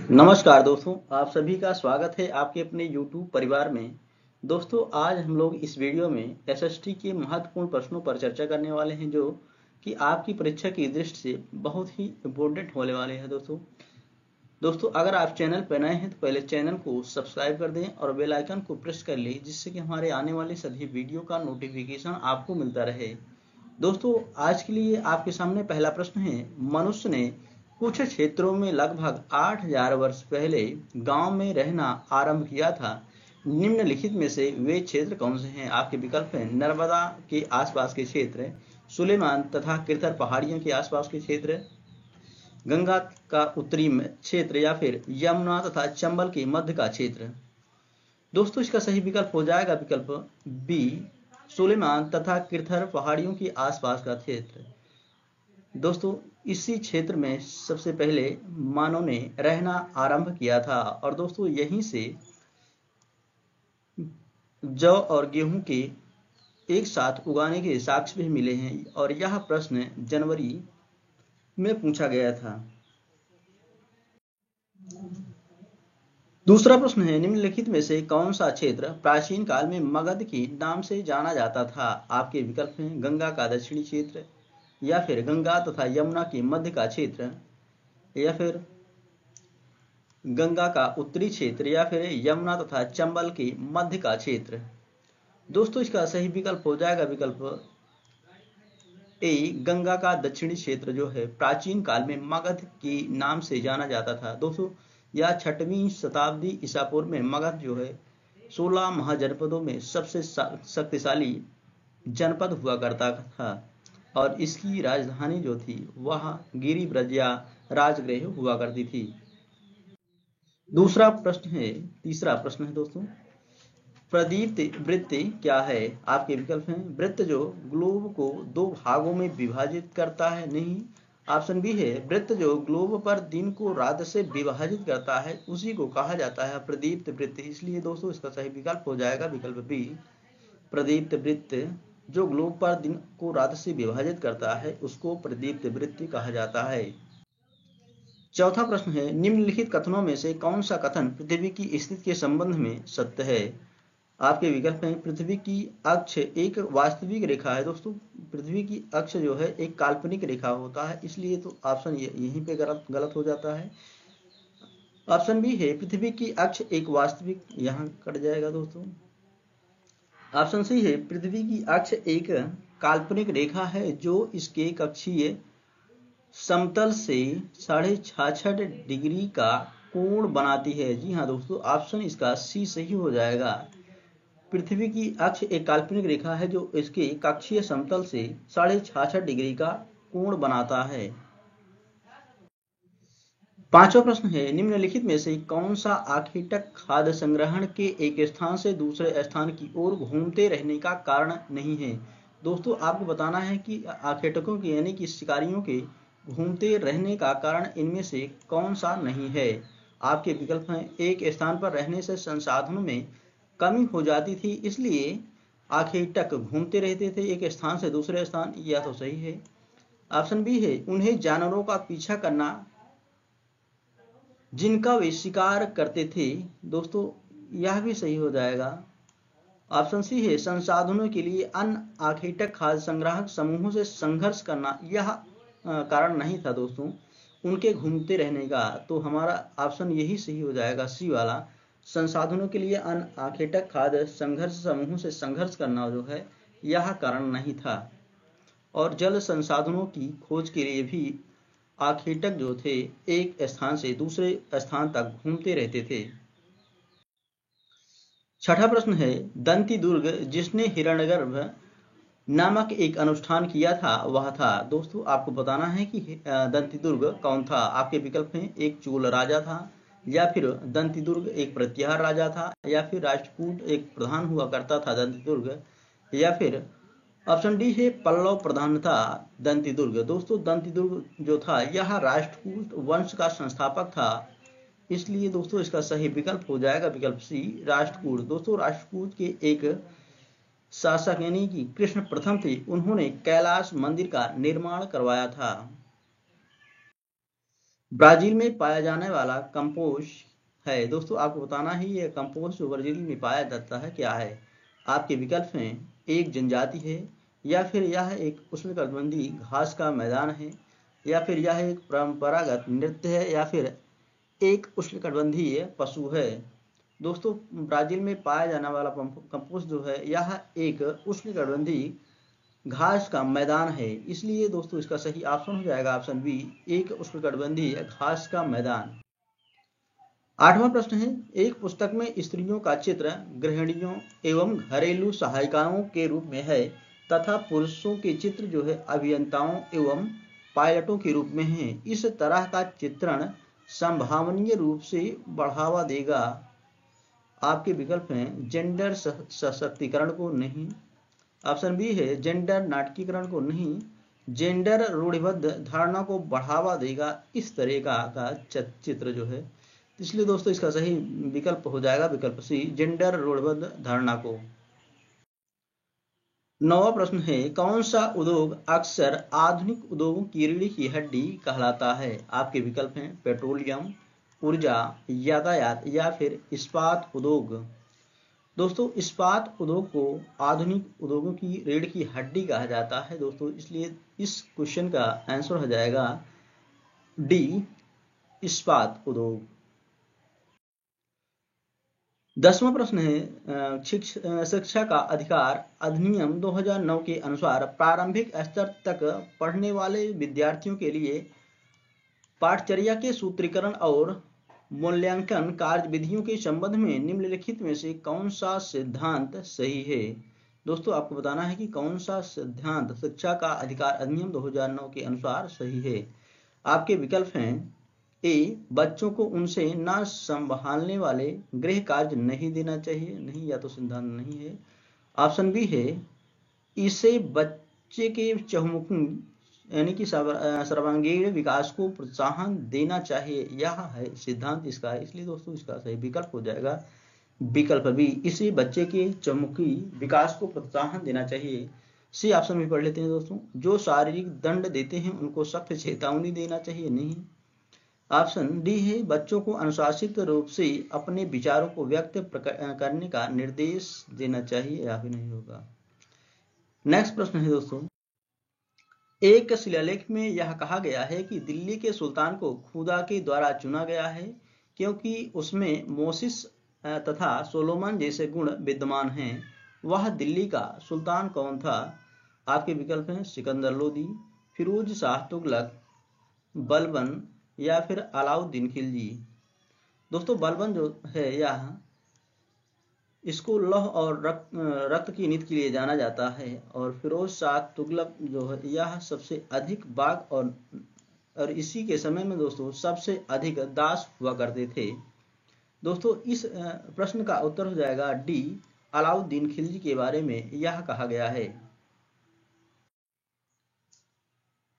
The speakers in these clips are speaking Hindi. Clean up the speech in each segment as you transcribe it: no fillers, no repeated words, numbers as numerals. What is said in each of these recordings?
नमस्कार दोस्तों, आप सभी का स्वागत है आपके अपने YouTube परिवार में। दोस्तों, आज हम लोग इस वीडियो में एसएसटी के महत्वपूर्ण प्रश्नों पर चर्चा करने वाले हैं जो कि आपकी परीक्षा की दृष्टि से बहुत ही इम्पोर्टेंट होने वाले हैं। दोस्तों अगर आप चैनल पर नए हैं तो पहले चैनल को सब्सक्राइब कर दें और बेल आइकन को प्रेस कर लें, जिससे कि हमारे आने वाले सभी वीडियो का नोटिफिकेशन आपको मिलता रहे। दोस्तों, आज के लिए आपके सामने पहला प्रश्न है। मनुष्य ने कुछ क्षेत्रों में लगभग 8000 वर्ष पहले गांव में रहना आरंभ किया था। निम्नलिखित में से वे क्षेत्र कौन से हैं? आपके विकल्प हैं नर्मदा के आसपास के क्षेत्र, सुलेमान तथा कृथर पहाड़ियों के आसपास के क्षेत्र, गंगा का उत्तरी क्षेत्र या फिर यमुना तथा चंबल के मध्य का क्षेत्र। दोस्तों, इसका सही विकल्प हो जाएगा विकल्प बी, सुलेमान तथा कृथर पहाड़ियों के आसपास का क्षेत्र। दोस्तों, इसी क्षेत्र में सबसे पहले मानव ने रहना आरंभ किया था और दोस्तों यहीं से जौ और गेहूं के एक साथ उगाने के साक्ष्य भी मिले हैं और यह प्रश्न जनवरी में पूछा गया था। दूसरा प्रश्न है, निम्नलिखित में से कौन सा क्षेत्र प्राचीन काल में मगध के नाम से जाना जाता था? आपके विकल्प हैं गंगा का दक्षिणी क्षेत्र या फिर गंगा तथा यमुना के मध्य का क्षेत्र या फिर गंगा का उत्तरी क्षेत्र या फिर यमुना तथा चंबल के मध्य का क्षेत्र। दोस्तों, इसका सही विकल्प हो जाएगा विकल्प ए, गंगा का दक्षिणी क्षेत्र जो है प्राचीन काल में मगध के नाम से जाना जाता था। दोस्तों, यह 6वीं शताब्दी ईसा पूर्व में मगध जो है 16 महाजनपदों में सबसे शक्तिशाली जनपद हुआ करता था और इसकी राजधानी जो थी वह गिरिब्रज या राजगृह हुआ करती थी। तीसरा प्रश्न है दोस्तों, प्रदीप्त वृत्त क्या है? आपके विकल्प हैं वृत्त जो ग्लोब को दो भागों में विभाजित करता है। नहीं, ऑप्शन बी है वृत्त जो ग्लोब पर दिन को रात से विभाजित करता है उसी को कहा जाता है प्रदीप्त वृत्त। इसलिए दोस्तों इसका सही विकल्प हो जाएगा विकल्प बी, प्रदीप्त वृत्त जो ग्लोब पर दिन को रात से विभाजित करता है उसको प्रदीप्त वृत्त कहा जाता है। चौथा प्रश्न है, निम्नलिखित कथनों में से कौन सा कथन पृथ्वी की स्थिति के संबंध में सत्य है? आपके विकल्प हैं पृथ्वी की अक्ष एक वास्तविक रेखा है। दोस्तों, पृथ्वी की अक्ष जो है एक काल्पनिक रेखा होता है, इसलिए तो ऑप्शन यहीं पे गलत हो जाता है। ऑप्शन बी है पृथ्वी की अक्ष एक वास्तविक, यहाँ कट जाएगा दोस्तों। ऑप्शन सी है पृथ्वी की अक्ष एक काल्पनिक रेखा है जो इसके कक्षीय समतल से 66.5 डिग्री का कोण बनाती है। जी हाँ दोस्तों, ऑप्शन इसका सी सही हो जाएगा। पृथ्वी की अक्ष एक काल्पनिक रेखा है जो इसके कक्षीय समतल से 66.5 डिग्री का कोण बनाता है। पांचवा प्रश्न है, निम्नलिखित में से कौन सा आखेटक खाद्य संग्रहण के एक स्थान से दूसरे स्थान की ओर घूमते रहने का कारण नहीं है? दोस्तों, आपको बताना है कि आखेटकों के यानी कि शिकारियों के घूमते रहने का कारण इनमें से कौन सा नहीं है? आपके विकल्प हैं एक स्थान पर रहने से संसाधनों में कमी हो जाती थी इसलिए आखेटक घूमते रहते थे एक स्थान से दूसरे स्थान, यह तो सही है। ऑप्शन बी है उन्हें जानवरों का पीछा करना जिनका वे शिकार करते थे। दोस्तों, यह भी सही हो जाएगा। ऑप्शन सी है संसाधनों के लिए अन्य आखेटक खाद्य संग्राहक समूहों से संघर्ष करना, यह कारण नहीं था दोस्तों उनके घूमते रहने का। तो हमारा ऑप्शन यही सही हो जाएगा, सी वाला, संसाधनों के लिए अन्य आखेटक खाद्य संघर्ष समूहों से संघर्ष करना जो है यह कारण नहीं था। और जल संसाधनों की खोज के लिए भी आखेटक जो थे एक स्थान से दूसरे स्थान तक घूमते रहते थे। छठा प्रश्न है, दंती दुर्ग जिसने हिरण्यगर्भ नामक एक अनुष्ठान किया था वह था। दोस्तों, आपको बताना है कि दंती दुर्ग कौन था। आपके विकल्प हैं एक चोल राजा था या फिर दंती दुर्ग एक प्रत्याहार राजा था या फिर राष्ट्रकूट एक प्रधान हुआ करता था दंती दुर्ग या फिर ऑप्शन डी है पल्लव प्रधान था दंती दुर्ग। दोस्तों, दंती दुर्ग जो था यह राष्ट्रकूट वंश का संस्थापक था, इसलिए दोस्तों इसका सही विकल्प हो जाएगा विकल्प सी, राष्ट्रकूट। दोस्तों, राष्ट्रकूट के एक शासक यानी कि कृष्ण प्रथम थे, उन्होंने कैलाश मंदिर का निर्माण करवाया था। ब्राजील में पाया जाने वाला कंपोस्ट है। दोस्तों आपको बताना है ये कंपोस्ट जो ब्राजील में पाया जाता है क्या है। आपके विकल्प हैं, एक जनजाति है, या फिर यह एक उष्णकटिबंधीय घास का मैदान है, या फिर यह एक परंपरागत नृत्य है, या फिर एक उष्णकटिबंधीय पशु है। दोस्तों ब्राजील में पाया जाने वाला कंपोस्ट जो है यह एक उष्णकटिबंधीय घास का मैदान है, इसलिए दोस्तों इसका सही ऑप्शन हो जाएगा ऑप्शन बी, एक उष्णकटिबंधीय घास का मैदान। आठवां प्रश्न है, एक पुस्तक में स्त्रियों का चित्र गृहिणियों एवं घरेलू सहायिकाओं के रूप में है तथा पुरुषों के चित्र जो है अभियंताओं एवं पायलटों के रूप में है। इस तरह का चित्रण संभावनीय रूप से बढ़ावा देगा। आपके विकल्प हैं, जेंडर सशक्तिकरण को नहीं, ऑप्शन बी है जेंडर नाटकीकरण को नहीं, जेंडर रूढ़िबद्ध धारणा को बढ़ावा देगा इस तरह का चित्र जो है। इसलिए दोस्तों इसका सही विकल्प हो जाएगा विकल्प सी, जेंडर रूढ़िबद्ध धारणा को। नौवां प्रश्न है, कौन सा उद्योग अक्सर आधुनिक उद्योगों की रीढ़ की हड्डी कहलाता है। आपके विकल्प हैं, पेट्रोलियम, ऊर्जा, यातायात, या फिर इस्पात उद्योग। दोस्तों इस्पात उद्योग को आधुनिक उद्योगों की रीढ़ की हड्डी कहा जाता है दोस्तों, इसलिए इस क्वेश्चन का आंसर हो जाएगा डी, इस्पात उद्योग। 10वां प्रश्न है, शिक्षा का अधिकार अधिनियम 2009 के अनुसार प्रारंभिक स्तर तक पढ़ने वाले विद्यार्थियों के लिए पाठचर्या के सूत्रीकरण और मूल्यांकन कार्यविधियों के संबंध में निम्नलिखित में से कौन सा सिद्धांत सही है। दोस्तों आपको बताना है कि कौन सा सिद्धांत शिक्षा का अधिकार अधिनियम 2009 के अनुसार सही है। आपके विकल्प हैं, ए, बच्चों को उनसे न संभालने वाले गृह कार्य नहीं देना चाहिए, नहीं, या तो सिद्धांत नहीं है। ऑप्शन बी है, इसे बच्चे के चहुमुखी यानी कि सर्वांगीण विकास को प्रोत्साहन देना चाहिए, यह है सिद्धांत इसका है। इसलिए दोस्तों इसका सही विकल्प हो जाएगा विकल्प बी, इसे बच्चे के चहुमुखी विकास को प्रोत्साहन देना चाहिए। सी ऑप्शन भी पढ़ लेते हैं दोस्तों, जो शारीरिक दंड देते हैं उनको सख्त चेतावनी देना चाहिए, नहीं। ऑप्शन डी है, बच्चों को अनुशासित रूप से अपने विचारों को व्यक्त करने का निर्देश देना चाहिए, या भी नहीं होगा। नेक्स्ट प्रश्न है दोस्तों, एक शिलालेख में यह कहा गया है कि दिल्ली के सुल्तान को खुदा के द्वारा चुना गया है क्योंकि उसमें मोसिस तथा सोलोमन जैसे गुण विद्यमान हैं। वह दिल्ली का सुल्तान कौन था। आपके विकल्प हैं, सिकंदर लोदी, फिरोज शाह तुगलक, बलबन, या फिर अलाउद्दीन खिलजी। दोस्तों बलबन जो है यह इसको लौह और रक्त की नीति के लिए जाना जाता है, और फिरोज शाह तुगलक जो है यह सबसे अधिक बाघ और इसी के समय में दोस्तों सबसे अधिक दास हुआ करते थे। दोस्तों इस प्रश्न का उत्तर हो जाएगा डी, अलाउद्दीन खिलजी के बारे में यह कहा गया है।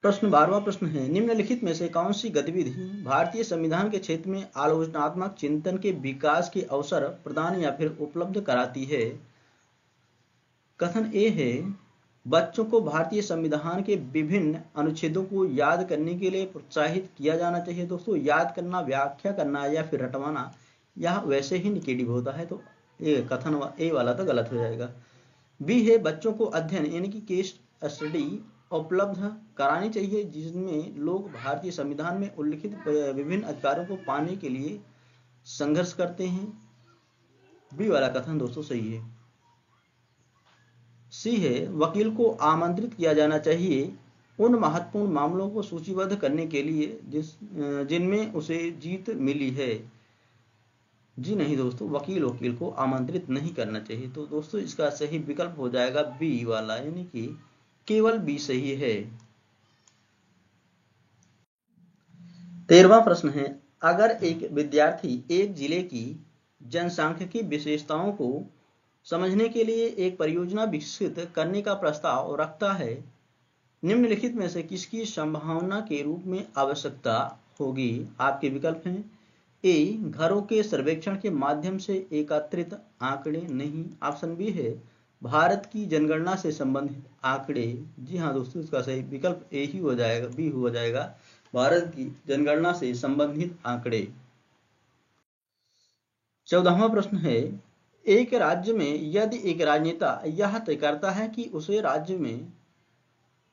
प्रश्न 12वां प्रश्न है, निम्नलिखित में से कौन सी गतिविधि भारतीय संविधान के क्षेत्र में आलोचनात्मक चिंतन के विकास के अवसर प्रदान या फिर उपलब्ध कराती है। कथन ए है, बच्चों को भारतीय संविधान के विभिन्न अनुच्छेदों को याद करने के लिए प्रोत्साहित किया जाना चाहिए। दोस्तों याद करना, व्याख्या करना या फिर रटवाना यह वैसे ही निगेटिव होता है, तो ये कथन ए वाला तो गलत हो जाएगा। बी है, बच्चों को अध्ययन यानी कि केस स्टडी उपलब्ध करानी चाहिए जिसमें लोग भारतीय संविधान में उल्लिखित विभिन्न अधिकारों को पाने के लिए संघर्ष करते हैं। बी वाला कथन दोस्तों सही है। सी है, वकील को आमंत्रित किया जाना चाहिए उन महत्वपूर्ण मामलों को सूचीबद्ध करने के लिए जिनमें उसे जीत मिली है। जी नहीं दोस्तों, वकील को आमंत्रित नहीं करना चाहिए। तो दोस्तों इसका सही विकल्प हो जाएगा बी वाला, यानी कि केवल बी सही है। 13वां प्रश्न है, अगर एक विद्यार्थी एक जिले की जनसांख्यिकी विशेषताओं को समझने के लिए एक परियोजना विकसित करने का प्रस्ताव रखता है, निम्नलिखित में से किसकी संभावना के रूप में आवश्यकता होगी। आपके विकल्प हैं, ए, घरों के सर्वेक्षण के माध्यम से एकत्रित आंकड़े, नहीं। ऑप्शन बी है, भारत की जनगणना से संबंधित आंकड़े। जी हाँ दोस्तों, इसका सही विकल्प ए ही हो जाएगा, बी हो जाएगा, भारत की जनगणना से संबंधित आंकड़े। 14वां प्रश्न है, एक राज्य में यदि एक राजनेता यह तय करता है कि उसे राज्य में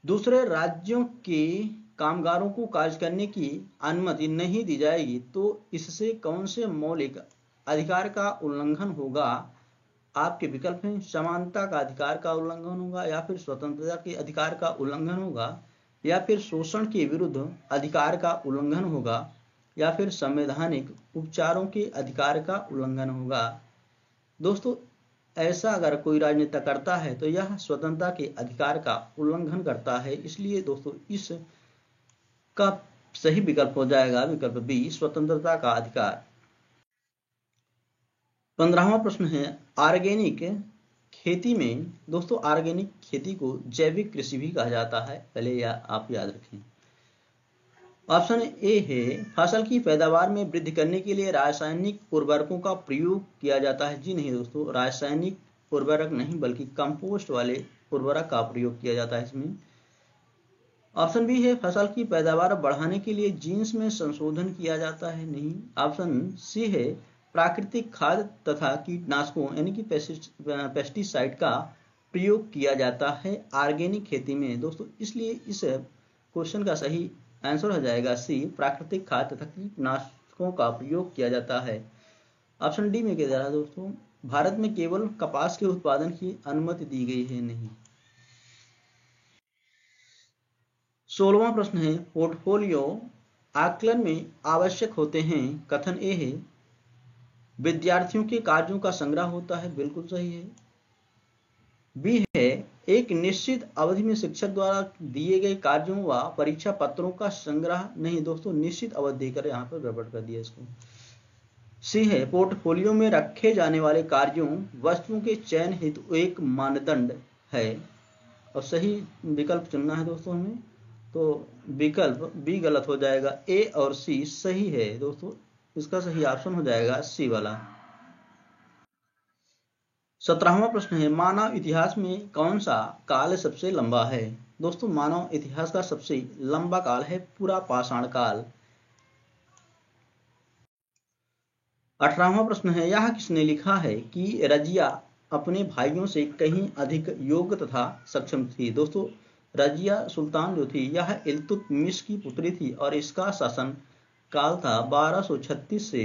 दूसरे राज्यों के कामगारों को कार्य करने की अनुमति नहीं दी जाएगी तो इससे कौन से मौलिक अधिकार का उल्लंघन होगा? आपके विकल्प हैं, समानता का अधिकार का उल्लंघन होगा, या फिर स्वतंत्रता के अधिकार का उल्लंघन होगा, या फिर शोषण के विरुद्ध अधिकार का उल्लंघन होगा, या फिर संवैधानिक उपचारों के अधिकार का उल्लंघन होगा। दोस्तों, ऐसा अगर कोई राजनेता करता है तो यह स्वतंत्रता के अधिकार का उल्लंघन करता है। इसलिए दोस्तों इस का सही विकल्प हो जाएगा विकल्प बी, स्वतंत्रता का अधिकार। 15वां प्रश्न है, ऑर्गेनिक खेती में दोस्तों ऑर्गेनिक खेती को जैविक कृषि भी कहा जाता है, पहले यह आप याद रखें। ऑप्शन ए है, फसल की पैदावार में वृद्धि करने के लिए रासायनिक उर्वरकों का प्रयोग किया जाता है। जी नहीं दोस्तों, रासायनिक उर्वरक नहीं बल्कि कंपोस्ट वाले उर्वरक का प्रयोग किया जाता है इसमें। ऑप्शन बी है, फसल की पैदावार बढ़ाने के लिए जीन्स में संशोधन किया जाता है। नहीं। ऑप्शन सी है, प्राकृतिक खाद तथा कीटनाशकों यानी कि पेस्टिसाइड का प्रयोग किया जाता है ऑर्गेनिक खेती में। दोस्तों इसलिए इस क्वेश्चन का सही आंसर हो जाएगा सी, प्राकृतिक खाद तथा कीटनाशकों का प्रयोग किया जाता है। ऑप्शन डी में क्या जा रहा है दोस्तों, भारत में केवल कपास के उत्पादन की अनुमति दी गई है। नहीं। 16वां प्रश्न है, पोर्टफोलियो आकलन में आवश्यक होते हैं। कथन ए है, विद्यार्थियों के कार्यों का संग्रह होता है। बिल्कुल सही है। बी है, एक निश्चित अवधि में शिक्षक द्वारा दिए गए कार्यों व परीक्षा पत्रों का संग्रह। नहीं दोस्तों, निश्चित अवधि देकर यहाँ पर गड़बड़ कर दिया इसको। सी है, पोर्टफोलियो में रखे जाने वाले कार्यों वस्तुओं के चयन हेतु एक मानदंड है। और सही विकल्प चुनना है दोस्तों हमें, तो विकल्प बी गलत हो जाएगा, ए और सी सही है दोस्तों। इसका सही ऑप्शन हो जाएगा सी वाला। 17वां प्रश्न है, मानव इतिहास में कौन सा काल सबसे लंबा है? दोस्तों मानव इतिहास का सबसे लंबा काल है पूरा पाषाण काल। 18वां प्रश्न है, यह किसने लिखा है कि रजिया अपने भाइयों से कहीं अधिक योग्य तथा सक्षम थी? दोस्तों रजिया सुल्तान जो थी यह इल्तुतमिश की पुत्री थी और इसका शासन काल था 1236 से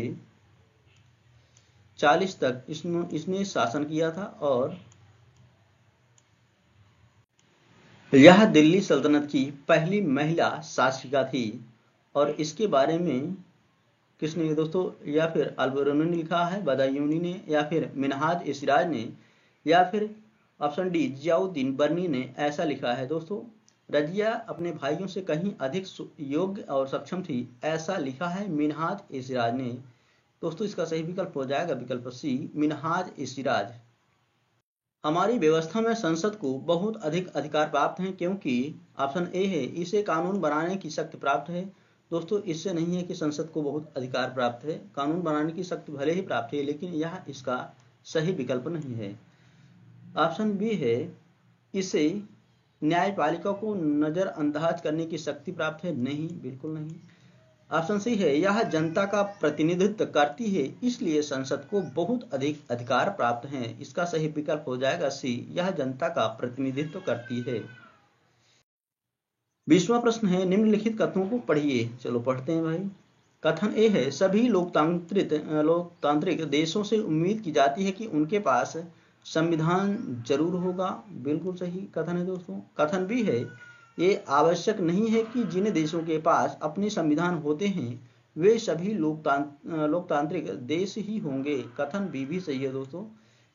40 तक इसने शासन किया था और यह दिल्ली सल्तनत की पहली महिला शासिका थी। और इसके बारे में किसने दोस्तों, या फिर अल-बिरूनी ने लिखा है, बदायूनी ने, या फिर मिनहाज ए सिराज ने, या फिर ऑप्शन डी जियाउद्दीन बर्नी ने ऐसा लिखा है। दोस्तों रजिया अपने भाइयों से कहीं अधिक योग्य और सक्षम थी, ऐसा लिखा है मिनहाज ए सिराज ने। दोस्तों इसका सही विकल्प हो जाएगा विकल्प सी, मिनहाज ए सिराज। हमारी व्यवस्था में संसद को बहुत अधिक अधिकार प्राप्त हैं क्योंकि ऑप्शन ए है, इसे कानून बनाने की शक्ति प्राप्त है। दोस्तों इससे नहीं है कि संसद को बहुत अधिकार प्राप्त है, कानून बनाने की शक्ति भले ही प्राप्त है लेकिन यह इसका सही विकल्प नहीं है। ऑप्शन बी है, इसे न्यायपालिका को नजरअंदाज करने की शक्ति प्राप्त है। नहीं, बिल्कुल नहीं। ऑप्शन सी है, यह जनता का प्रतिनिधित्व करती है इसलिए संसद को बहुत अधिक अधिकार प्राप्त हैं। इसका सही विकल्प हो जाएगा सी, यह जनता का प्रतिनिधित्व करती है। 20वां प्रश्न है, निम्नलिखित कथनों को पढ़िए। चलो पढ़ते हैं भाई। कथन ए है, सभी लोकतांत्रिक देशों से उम्मीद की जाती है कि उनके पास संविधान जरूर होगा। बिल्कुल सही कथन है दोस्तों। कथन बी है, ये आवश्यक नहीं है कि जिन देशों के पास अपने संविधान होते हैं वे सभी लोकतांत्रिक देश ही होंगे। कथन बी भी सही है दोस्तों।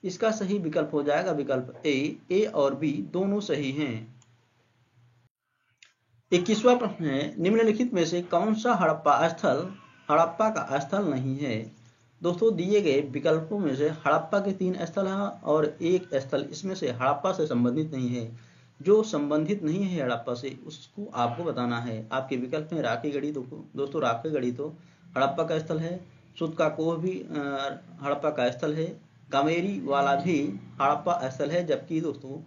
इसका सही विकल्प हो जाएगा विकल्प ए और बी दोनों सही हैं। 21वां प्रश्न है, निम्नलिखित में से कौन सा हड़प्पा का स्थल नहीं है? दोस्तों दिए गए विकल्पों में से हड़प्पा के 3 स्थल हैं और एक स्थल इसमें से हड़प्पा से संबंधित नहीं है। जो संबंधित नहीं है हड़प्पा से उसको आपको बताना है। आपके विकल्प में राखीगढ़ी, दोस्तों राखीगढ़ी तो हड़प्पा का स्थल है, सुतकाकोह भी हड़प्पा का स्थल है, कामेरी वाला भी हड़प्पा स्थल है, जबकि दोस्तों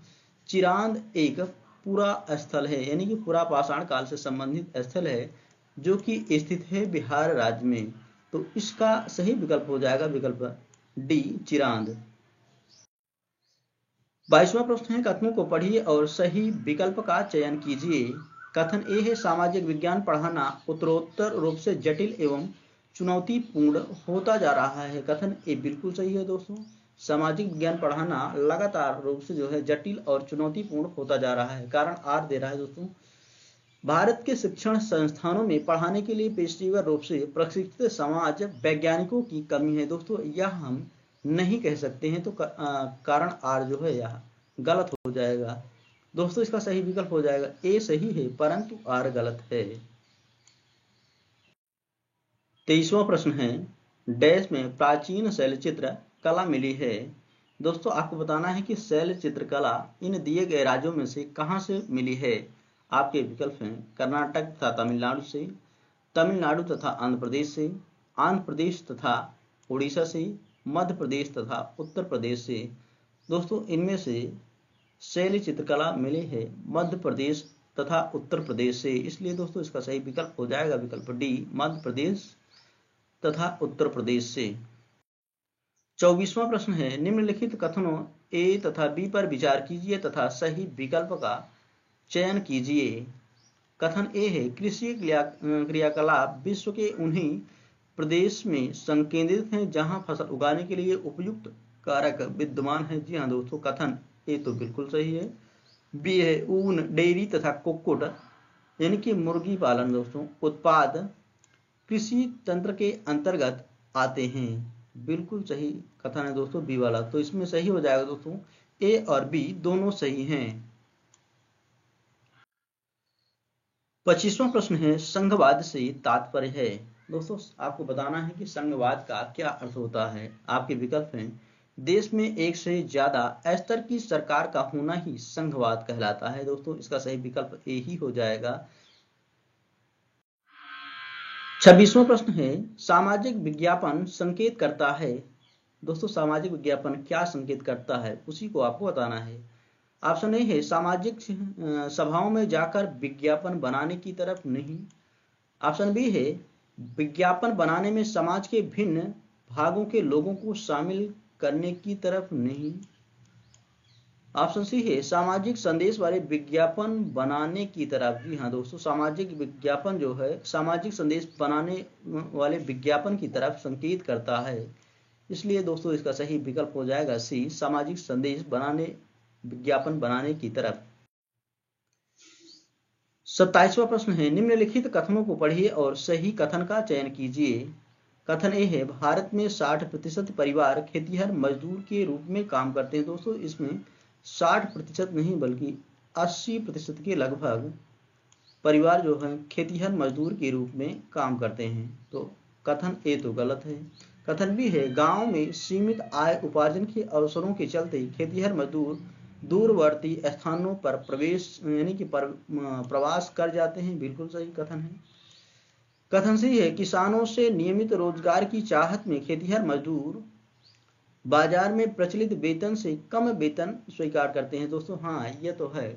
चिरांद एक पूरा स्थल है यानी कि पूरा पाषाण काल से संबंधित स्थल है जो कि स्थित है बिहार राज्य में। तो इसका सही विकल्प हो जाएगा विकल्प डी, चिरांद। 22वां प्रश्न है, कथनों को पढ़िए और सही विकल्प का चयन कीजिए। कथन ए है, सामाजिक विज्ञान पढ़ाना उत्तरोत्तर रूप से जटिल एवं चुनौतीपूर्ण होता जा रहा है। कथन ए बिल्कुल सही है दोस्तों। सामाजिक विज्ञान पढ़ाना लगातार रूप से जो है जटिल और चुनौतीपूर्ण होता जा रहा है। कारण आर दे रहा है दोस्तों, भारत के शिक्षण संस्थानों में पढ़ाने के लिए पेशेवर रूप से प्रशिक्षित समाज वैज्ञानिकों की कमी है। दोस्तों यह हम नहीं कह सकते हैं, तो कारण आर जो है यह गलत हो जाएगा। दोस्तों इसका सही विकल्प हो जाएगा ए सही है, परंतु आर गलत है। 23वां प्रश्न है, डैश में प्राचीन शैलचित्र कला मिली है। दोस्तों आपको बताना है कि शैलचित्र कला इन दिए गए राज्यों में से कहां से मिली है। आपके विकल्प हैं कर्नाटक तथा तमिलनाडु से, तमिलनाडु तथा आंध्र प्रदेश से, आंध्र प्रदेश तथा उड़ीसा से, मध्य प्रदेश तथा उत्तर प्रदेश से। दोस्तों इनमें से शैल चित्रकला मिली है मध्य प्रदेश तथा उत्तर प्रदेश से, इसलिए दोस्तों इसका सही विकल्प हो जाएगा विकल्प डी, मध्य प्रदेश तथा उत्तर प्रदेश से। 24वां प्रश्न है, निम्नलिखित कथनों ए तथा बी पर विचार कीजिए तथा सही विकल्प का चयन कीजिए। कथन ए है, कृषि क्रियाकलाप विश्व के उन्हीं प्रदेश में संकेंद्रित हैं जहां फसल उगाने के लिए उपयुक्त कारक विद्यमान है। जी हाँ दोस्तों, कथन ए तो बिल्कुल सही है। बी है, ऊन, डेयरी तथा कुक्कुट यानी कि मुर्गी पालन दोस्तों उत्पाद कृषि तंत्र के अंतर्गत आते हैं। बिल्कुल सही कथन है दोस्तों बी वाला, तो इसमें सही हो जाएगा दोस्तों ए और बी दोनों सही हैं। 25वां प्रश्न है, संघवाद से तात्पर्य है। दोस्तों आपको बताना है कि संघवाद का क्या अर्थ होता है। आपके विकल्प हैं, देश में एक से ज्यादा स्तर की सरकार का होना ही संघवाद कहलाता है। दोस्तों इसका सही विकल्प ए ही हो जाएगा। 26वां प्रश्न है, सामाजिक विज्ञापन संकेत करता है। दोस्तों सामाजिक विज्ञापन क्या संकेत करता है उसी को आपको बताना है। ऑप्शन ए है, सामाजिक सभाओं में जाकर विज्ञापन बनाने की तरफ नहीं। ऑप्शन बी है, विज्ञापन बनाने में समाज के भिन्न भागों के लोगों को शामिल करने की तरफ नहीं। ऑप्शन सी है, सामाजिक संदेश वाले विज्ञापन बनाने की तरफ। जी हाँ दोस्तों, सामाजिक विज्ञापन जो है सामाजिक संदेश बनाने वाले विज्ञापन की तरफ संकेत करता है, इसलिए दोस्तों इसका सही विकल्प हो जाएगा सी, सामाजिक संदेश बनाने विज्ञापन बनाने की तरफ। 27वां प्रश्न है, निम्नलिखित कथनों को पढ़िए और सही कथन का चयन कीजिए। कथन ए है, भारत में 60% परिवार खेतीहर मजदूर के रूप में काम करते हैं। दोस्तों इसमें 60% नहीं बल्कि 80% के लगभग परिवार जो है खेतीहर मजदूर के रूप में काम करते हैं। तो कथन ए तो गलत है। कथन बी है, गांव में सीमित आय उपार्जन के अवसरों के चलते खेतीहर मजदूर दूरवर्ती स्थानों पर प्रवेश यानी कि प्रवास कर जाते हैं। बिल्कुल सही कथन है। कथन सी है, किसानों से नियमित रोजगार की चाहत में खेतीहर मजदूर बाजार में प्रचलित वेतन से कम वेतन स्वीकार करते हैं। दोस्तों हाँ यह तो है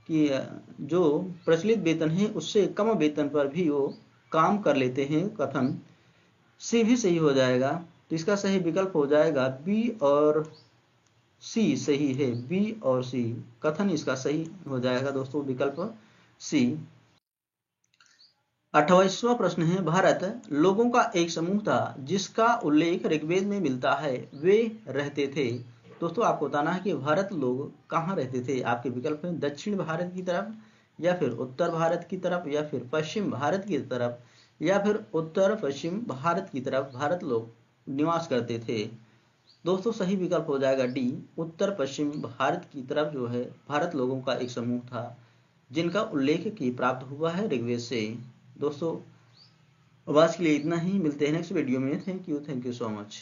कि जो प्रचलित वेतन है उससे कम वेतन पर भी वो काम कर लेते हैं। कथन सी भी सही हो जाएगा, तो इसका सही विकल्प हो जाएगा बी और सी सही है। बी और सी कथन इसका सही हो जाएगा दोस्तों विकल्प सी। 28वां प्रश्न है, भारत लोगों का एक समूह था जिसका उल्लेख ऋग्वेद में मिलता है, वे रहते थे। दोस्तों आपको बताना है कि भारत लोग कहाँ रहते थे। आपके विकल्प हैं दक्षिण भारत की तरफ, या फिर उत्तर भारत की तरफ, या फिर पश्चिम भारत की तरफ, या फिर उत्तर पश्चिम भारत की तरफ भारत लोग निवास करते थे। दोस्तों सही विकल्प हो जाएगा डी, उत्तर पश्चिम भारत की तरफ जो है भारत लोगों का एक समूह था जिनका उल्लेख की प्राप्त हुआ है ऋग्वेद से। दोस्तों आज के लिए इतना ही, मिलते हैं नेक्स्ट वीडियो में। Thank you so much.